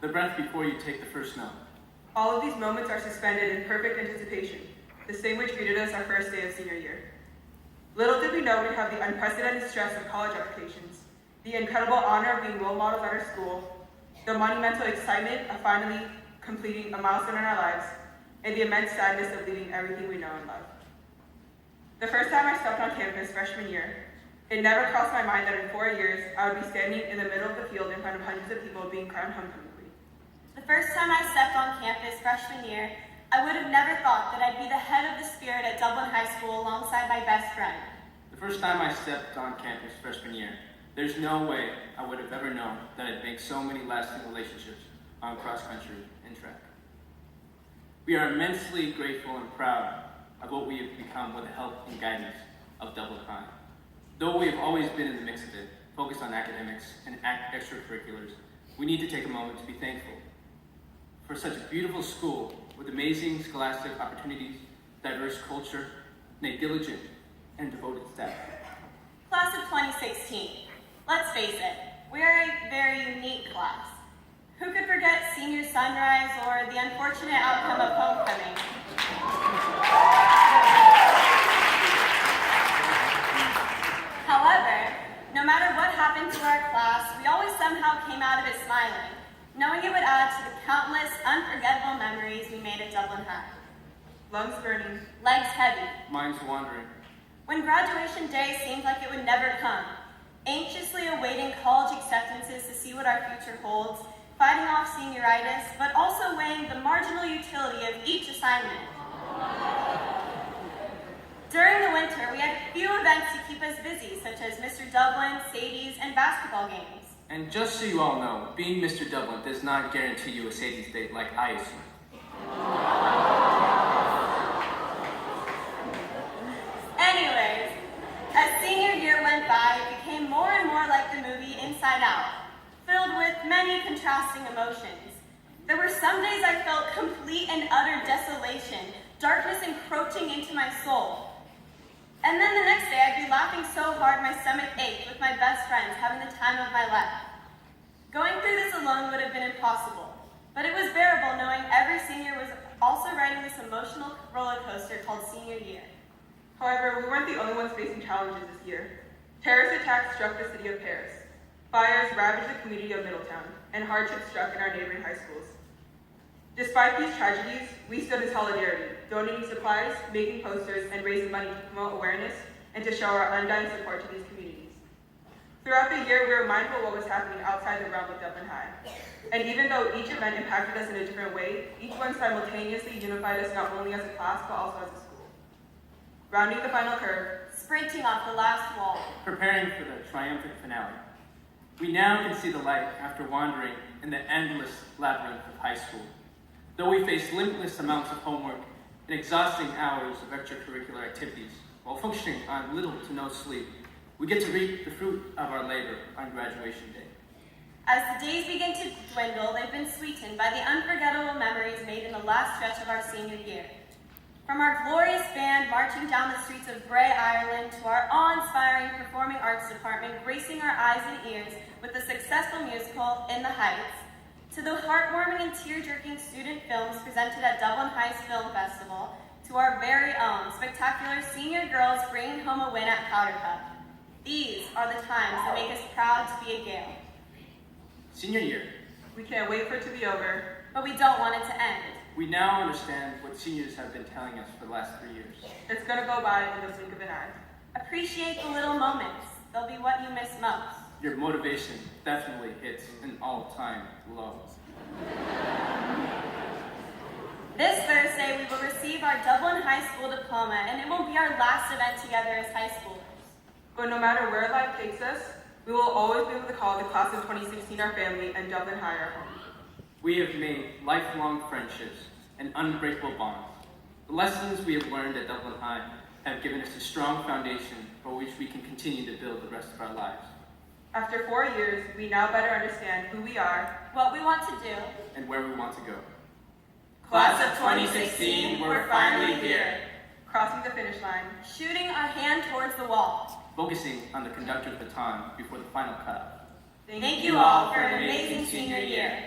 the breath before you take the first note. All of these moments are suspended in perfect anticipation, the same which greeted us our first day of senior year. Little did we know we'd have the unprecedented stress of college applications, the incredible honor of being role models at our school, the monumental excitement of finally completing a milestone in our lives, and the immense sadness of leaving everything we know and love. The first time I stepped on campus freshman year, it never crossed my mind that in 4 years, I would be standing in the middle of the field in front of hundreds of people being crowned homecoming queen. The first time I stepped on campus freshman year, I would have never thought that I'd be the head of the spirit at Dublin High School alongside my best friend. The first time I stepped on campus freshman year, there's no way I would have ever known that I'd make so many lasting relationships on cross country and track. We are immensely grateful and proud of what we have become with the help and guidance of Dublin High. Though we have always been in the mix of it, focused on academics and extracurriculars, we need to take a moment to be thankful for such a beautiful school with amazing scholastic opportunities, diverse culture, and a diligent and devoted staff. Class of 2016. Let's face it, we are a very unique class. Who could forget senior sunrise or the unfortunate outcome of homecoming? However, no matter what happened to our class, we always somehow came out of it smiling, knowing it would add to the countless unforgettable memories we made at Dublin High. Lungs burning, Legs heavy. Minds wandering. When graduation day seemed like it would never come, anxiously awaiting college acceptances to see what our future holds, fighting off senioritis, but also weighing the marginal utility of each assignment. During the winter, we had few events to keep us busy, such as Mr. Dublin, Sadie's, and basketball games. And just so you all know, being Mr. Dublin does not guarantee you a Sadie's date like I assume. Anyways, as senior year went by, it became more and more like the movie Inside Out, filled with many contrasting emotions. There were some days I felt complete and utter desolation, darkness encroaching into my soul. And then the next day I'd be laughing so hard my stomach ached with my best friends having the time of my life. Going through this alone would have been impossible, but it was bearable knowing every senior was also riding this emotional roller coaster called senior year. However, we weren't the only ones facing challenges this year. Terrorist attacks struck the city of Paris. Fires ravaged the community of Middletown, and hardships struck in our neighboring high schools. Despite these tragedies, we stood in solidarity, donating supplies, making posters, and raising money to promote awareness and to show our undying support to these communities. Throughout the year, we were mindful of what was happening outside the realm of Dublin High. And even though each event impacted us in a different way, each one simultaneously unified us not only as a class, but also as a school. Rounding the final curve, sprinting off the last wall, preparing for the triumphant finale. We now can see the light after wandering in the endless labyrinth of high school. Though we face limitless amounts of homework and exhausting hours of extracurricular activities while functioning on little to no sleep, we get to reap the fruit of our labor on graduation day. As the days begin to dwindle, they've been sweetened by the unforgettable memories made in the last stretch of our senior year. From our glorious band marching down the streets of Bray, Ireland, to our awe-inspiring performing arts department gracing our eyes and ears with the successful musical In the Heights, to the heartwarming and tear-jerking student films presented at Dublin High's Film Festival, to our very own spectacular senior girls bringing home a win at Powder Cup. These are the times that make us proud to be a Gale. Senior year. We can't wait for it to be over, but we don't want it to end. We now understand what seniors have been telling us for the last 3 years. It's gonna go by in the blink of an eye. Appreciate the little moments. They'll be what you miss most. Your motivation definitely hits an all-time low. This Thursday, we will receive our Dublin High School diploma, and it will be our last event together as high schoolers. But no matter where life takes us, we will always be able to call the class of 2016 our family and Dublin High our home. We have made lifelong friendships and unbreakable bonds. The lessons we have learned at Dublin High have given us a strong foundation for which we can continue to build the rest of our lives. After 4 years, we now better understand who we are, what we want to do, and where we want to go. Class of 2016, we're finally here. Crossing the finish line, shooting our hand towards the wall, focusing on the conductor's baton before the final cutoff. Thank you all for an amazing senior year.